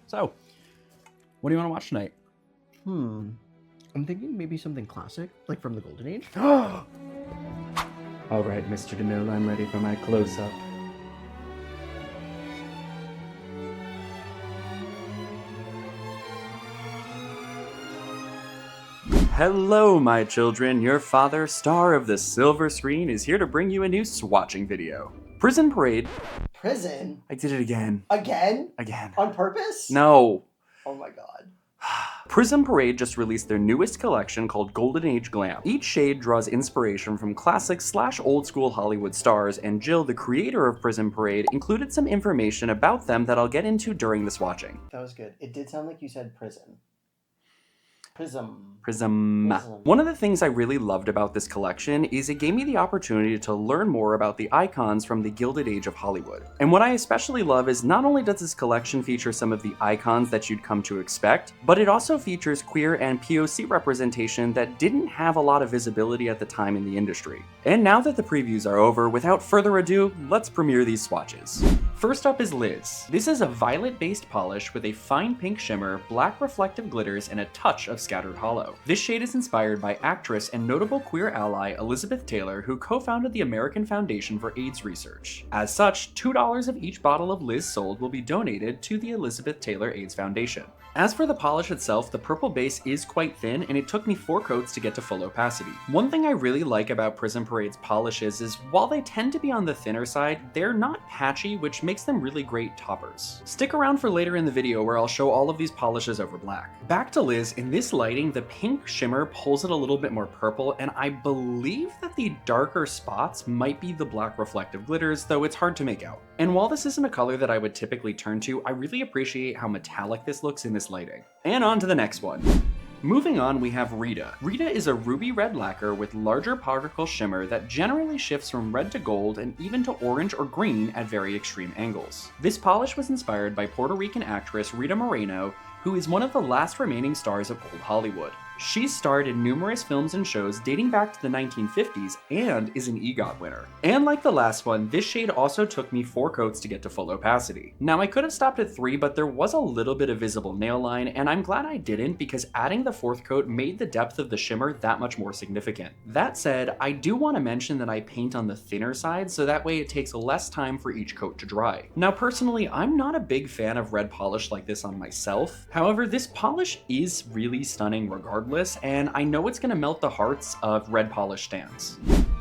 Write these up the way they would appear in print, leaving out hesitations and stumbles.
So, what do you want to watch tonight? I'm thinking maybe something classic, like from the Golden Age. All right, Mr. DeMille, I'm ready for my close-up. Hello, my children. Your father, star of the silver screen, is here to bring you a new swatching video. Prism Parade. Prison? I did it again. Again? Again. On purpose? No. Oh my god. Prism Parade just released their newest collection called Golden Age Glam. Each shade draws inspiration from classic / old school Hollywood stars, and Jill, the creator of Prism Parade, included some information about them that I'll get into during the swatching. That was good. It did sound like you said prison. Prism. One of the things I really loved about this collection is it gave me the opportunity to learn more about the icons from the Gilded Age of Hollywood. And what I especially love is not only does this collection feature some of the icons that you'd come to expect, but it also features queer and POC representation that didn't have a lot of visibility at the time in the industry. And now that the previews are over, without further ado, let's premiere these swatches. First up is Liz. This is a violet-based polish with a fine pink shimmer, black reflective glitters, and a touch of scattered hollow. This shade is inspired by actress and notable queer ally Elizabeth Taylor, who co-founded the American Foundation for AIDS Research. As such, $2 of each bottle of Liz sold will be donated to the Elizabeth Taylor AIDS Foundation. As for the polish itself, the purple base is quite thin, and it took me 4 coats to get to full opacity. One thing I really like about Prism Parade's polishes is while they tend to be on the thinner side, they're not patchy, which makes them really great toppers. Stick around for later in the video where I'll show all of these polishes over black. Back to Liz, in this lighting, the pink shimmer pulls it a little bit more purple, and I believe that the darker spots might be the black reflective glitters, though it's hard to make out. And while this isn't a color that I would typically turn to, I really appreciate how metallic this looks in this lighting. And on to the next one. Moving on, we have Rita. Rita is a ruby red lacquer with larger particle shimmer that generally shifts from red to gold and even to orange or green at very extreme angles. This polish was inspired by Puerto Rican actress Rita Moreno, who is one of the last remaining stars of old Hollywood. She's starred in numerous films and shows dating back to the 1950s and is an EGOT winner. And like the last one, this shade also took me 4 coats to get to full opacity. Now I could have stopped at 3, but there was a little bit of visible nail line, and I'm glad I didn't because adding the 4th coat made the depth of the shimmer that much more significant. That said, I do want to mention that I paint on the thinner side so that way it takes less time for each coat to dry. Now personally, I'm not a big fan of red polish like this on myself. However, this polish is really stunning regardless, and I know it's going to melt the hearts of red polish stans.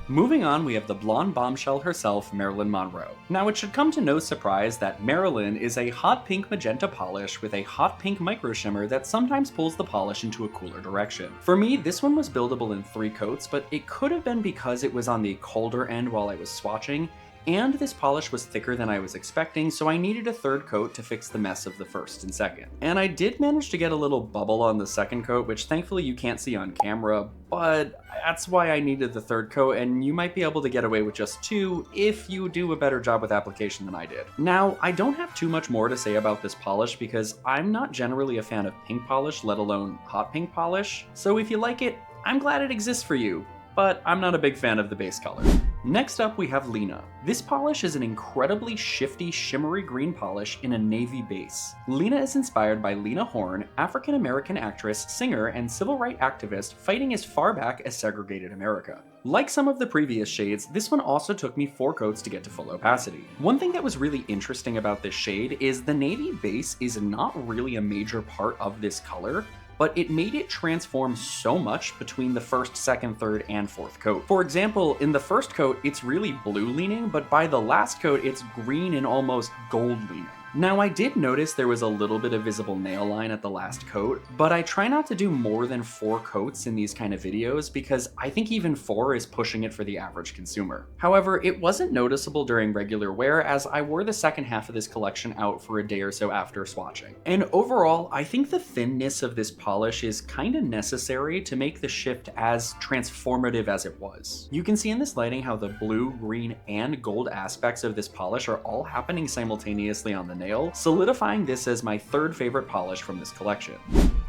Moving on, we have the blonde bombshell herself, Marilyn Monroe. Now it should come to no surprise that Marilyn is a hot pink magenta polish with a hot pink micro shimmer that sometimes pulls the polish into a cooler direction. For me, this one was buildable in 3 coats, but it could have been because it was on the colder end while I was swatching, and this polish was thicker than I was expecting, so I needed a 3rd coat to fix the mess of the 1st and 2nd. And I did manage to get a little bubble on the 2nd coat, which thankfully you can't see on camera, but that's why I needed the 3rd coat, and you might be able to get away with just 2 if you do a better job with application than I did. Now, I don't have too much more to say about this polish because I'm not generally a fan of pink polish, let alone hot pink polish, so if you like it, I'm glad it exists for you, but I'm not a big fan of the base color. Next up, we have Lena. This polish is an incredibly shifty, shimmery green polish in a navy base. Lena is inspired by Lena Horne, African-American actress, singer, and civil rights activist fighting as far back as segregated America. Like some of the previous shades, this one also took me 4 coats to get to full opacity. One thing that was really interesting about this shade is the navy base is not really a major part of this color, but it made it transform so much between the 1st, 2nd, 3rd, and 4th coat. For example, in the 1st coat, it's really blue leaning, but by the last coat, it's green and almost gold leaning. Now I did notice there was a little bit of visible nail line at the last coat, but I try not to do more than 4 coats in these kind of videos because I think even 4 is pushing it for the average consumer. However, it wasn't noticeable during regular wear as I wore the 2nd half of this collection out for a day or so after swatching. And overall, I think the thinness of this polish is kinda necessary to make the shift as transformative as it was. You can see in this lighting how the blue, green, and gold aspects of this polish are all happening simultaneously on the nail, solidifying this as my 3rd favorite polish from this collection.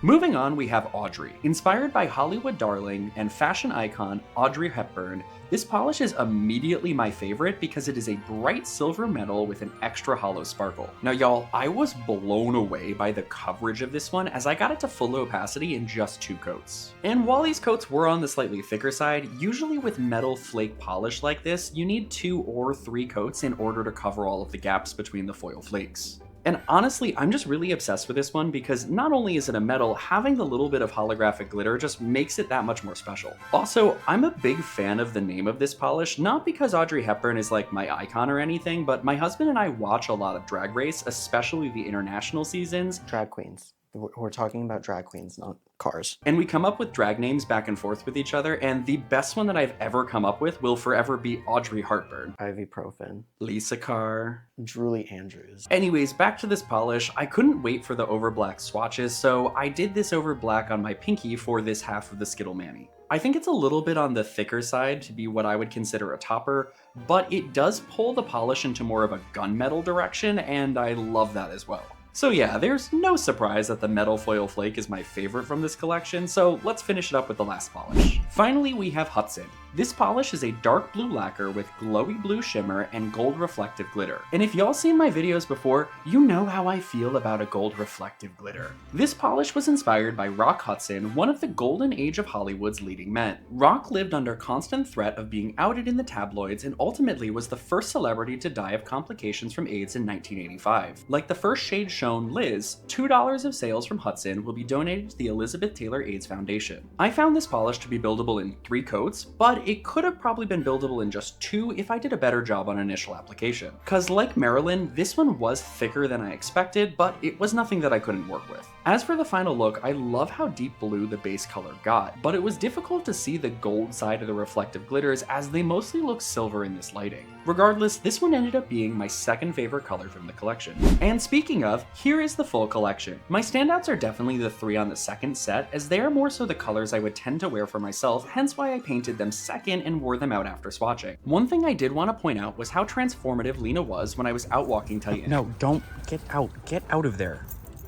Moving on, we have Audrey. Inspired by Hollywood darling and fashion icon Audrey Hepburn, this polish is immediately my favorite because it is a bright silver metal with an extra hollow sparkle. Now y'all, I was blown away by the coverage of this one as I got it to full opacity in just 2 coats. And while these coats were on the slightly thicker side, usually with metal flake polish like this, you need 2 or 3 coats in order to cover all of the gaps between the foil flakes. And honestly, I'm just really obsessed with this one because not only is it a metal, having the little bit of holographic glitter just makes it that much more special. Also, I'm a big fan of the name of this polish, not because Audrey Hepburn is like my icon or anything, but my husband and I watch a lot of Drag Race, especially the international seasons. Drag queens. We're talking about drag queens, not cars. And we come up with drag names back and forth with each other, and the best one that I've ever come up with will forever be Audrey Heartburn. Ibuprofen. Lisa Carr. Julie Andrews. Anyways, back to this polish. I couldn't wait for the over black swatches, so I did this over black on my pinky for this half of the Skittle Mani. I think it's a little bit on the thicker side to be what I would consider a topper, but it does pull the polish into more of a gunmetal direction, and I love that as well. So yeah, there's no surprise that the metal foil flake is my favorite from this collection, so let's finish it up with the last polish. Finally, we have Hudson. This polish is a dark blue lacquer with glowy blue shimmer and gold reflective glitter. And if y'all seen my videos before, you know how I feel about a gold reflective glitter. This polish was inspired by Rock Hudson, one of the golden age of Hollywood's leading men. Rock lived under constant threat of being outed in the tabloids and ultimately was the first celebrity to die of complications from AIDS in 1985. Like the first shade shown, Liz, $2 of sales from Hudson will be donated to the Elizabeth Taylor AIDS Foundation. I found this polish to be buildable in 3 coats, but it could have probably been buildable in just 2 if I did a better job on initial application. Cause like Marilyn, this one was thicker than I expected, but it was nothing that I couldn't work with. As for the final look, I love how deep blue the base color got, but it was difficult to see the gold side of the reflective glitters as they mostly look silver in this lighting. Regardless, this one ended up being my second favorite color from the collection. And speaking of, here is the full collection. My standouts are definitely the 3 on the second set, as they are more so the colors I would tend to wear for myself, hence why I painted them second and wore them out after swatching. One thing I did want to point out was how transformative Lena was when I was out walking Titan. No, don't get out of there.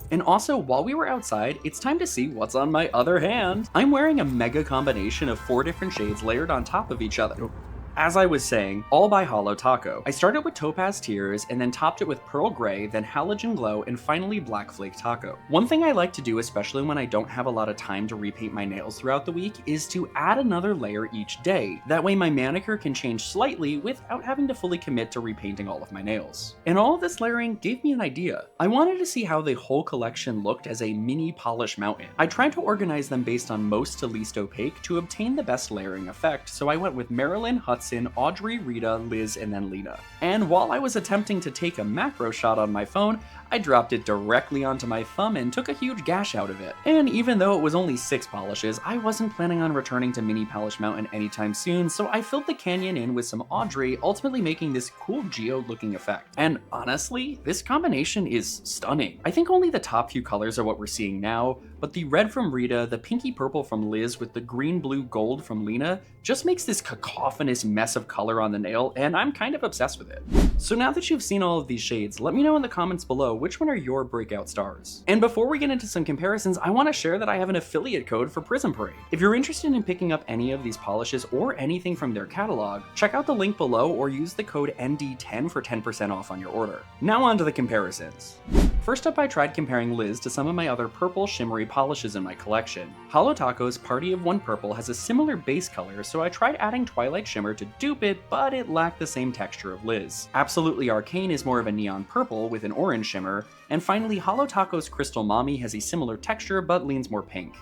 And also, while we were outside, it's time to see what's on my other hand. I'm wearing a mega combination of 4 different shades layered on top of each other. As I was saying, all by Holo Taco. I started with Topaz Tears and then topped it with Pearl Gray, then Halogen Glow, and finally Black Flake Taco. One thing I like to do, especially when I don't have a lot of time to repaint my nails throughout the week, is to add another layer each day. That way my manicure can change slightly without having to fully commit to repainting all of my nails. And all of this layering gave me an idea. I wanted to see how the whole collection looked as a mini polish mountain. I tried to organize them based on most to least opaque to obtain the best layering effect, so I went with Marilyn, Hudson, Audrey, Rita, Liz, and then Lena. And while I was attempting to take a macro shot on my phone, I dropped it directly onto my thumb and took a huge gash out of it. And even though it was only 6 polishes, I wasn't planning on returning to Mini Polish Mountain anytime soon, so I filled the canyon in with some Audrey, ultimately making this cool geo-looking effect. And honestly, this combination is stunning. I think only the top few colors are what we're seeing now, but the red from Rita, the pinky purple from Liz with the green blue gold from Lena just makes this cacophonous mess of color on the nail, and I'm kind of obsessed with it. So now that you've seen all of these shades, let me know in the comments below which one are your breakout stars. And before we get into some comparisons, I want to share that I have an affiliate code for Prism Parade. If you're interested in picking up any of these polishes or anything from their catalog, check out the link below or use the code ND10 for 10% off on your order. Now on to the comparisons. First up, I tried comparing Liz to some of my other purple shimmery polishes in my collection. Holo Taco's Party of One Purple has a similar base color, so I tried adding Twilight Shimmer to dupe it, but it lacked the same texture of Liz. Absolutely Arcane is more of a neon purple with an orange shimmer, and finally Holo Taco's Crystal Mommy has a similar texture but leans more pink.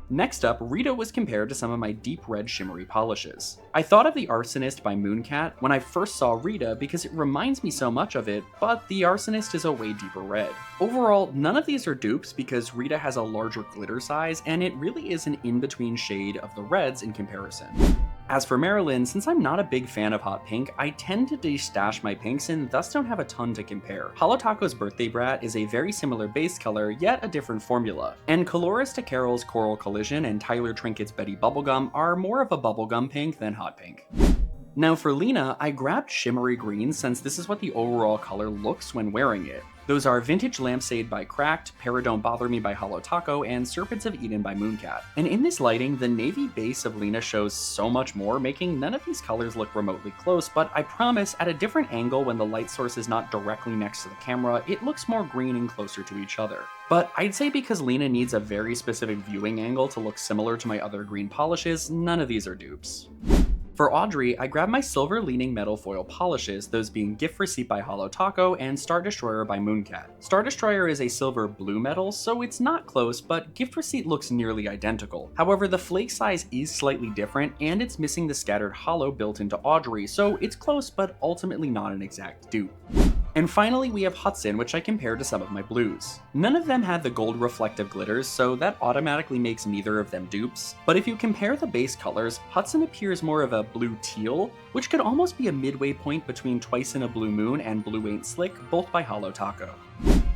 Next up, Rita was compared to some of my deep red shimmery polishes. I thought of the Arsonist by Mooncat when I first saw Rita because it reminds me so much of it, but the Arsonist is a way deeper red. Overall, none of these are dupes because Rita has a larger glitter size and it really is an in-between shade of the reds in comparison. As for Marilyn, since I'm not a big fan of hot pink, I tend to de-stash my pinks and thus don't have a ton to compare. Holo Taco's Birthday Brat is a very similar base color, yet a different formula. And Coloris to Carol's Coral Collision and Tyler Trinket's Betty Bubblegum are more of a bubblegum pink than hot pink. Now for Lena, I grabbed shimmery green since this is what the overall color looks when wearing it. Those are Vintage Lampshade by Cracked, Para Don't Bother Me by Hollow Taco, and Serpents of Eden by Mooncat. And in this lighting, the navy base of Lena shows so much more, making none of these colors look remotely close, but I promise at a different angle when the light source is not directly next to the camera, it looks more green and closer to each other. But I'd say because Lena needs a very specific viewing angle to look similar to my other green polishes, none of these are dupes. For Audrey, I grabbed my silver leaning metal foil polishes, those being Gift Receipt by Hollow Taco and Star Destroyer by Mooncat. Star Destroyer is a silver blue metal, so it's not close, but Gift Receipt looks nearly identical. However, the flake size is slightly different, and it's missing the scattered hollow built into Audrey, so it's close but ultimately not an exact dupe. And finally, we have Hudson, which I compared to some of my blues. None of them had the gold reflective glitters, so that automatically makes neither of them dupes. But if you compare the base colors, Hudson appears more of a blue teal, which could almost be a midway point between Twice in a Blue Moon and Blue Ain't Slick, both by Hollow Taco.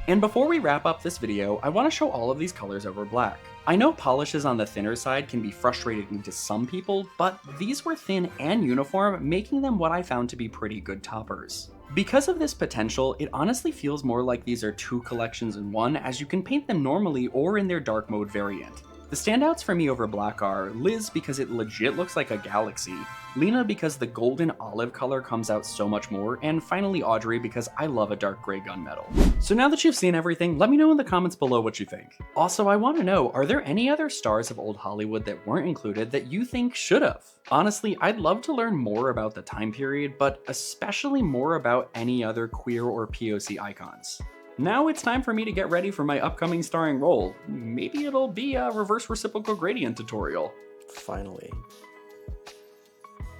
And before we wrap up this video, I want to show all of these colors over black. I know polishes on the thinner side can be frustrating to some people, but these were thin and uniform, making them what I found to be pretty good toppers. Because of this potential, it honestly feels more like these are two collections in one, as you can paint them normally or in their dark mode variant. The standouts for me over black are Liz because it legit looks like a galaxy, Lena because the golden olive color comes out so much more, and finally Audrey because I love a dark gray gunmetal. So now that you've seen everything, let me know in the comments below what you think. Also, I want to know, are there any other stars of old Hollywood that weren't included that you think should have? Honestly, I'd love to learn more about the time period, but especially more about any other queer or POC icons. Now it's time for me to get ready for my upcoming starring role. Maybe it'll be a reverse reciprocal gradient tutorial. Finally.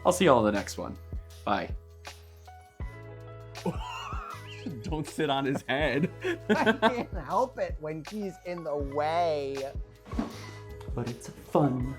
I'll see y'all in the next one. Bye. Don't sit on his head. I can't help it when he's in the way. But it's fun.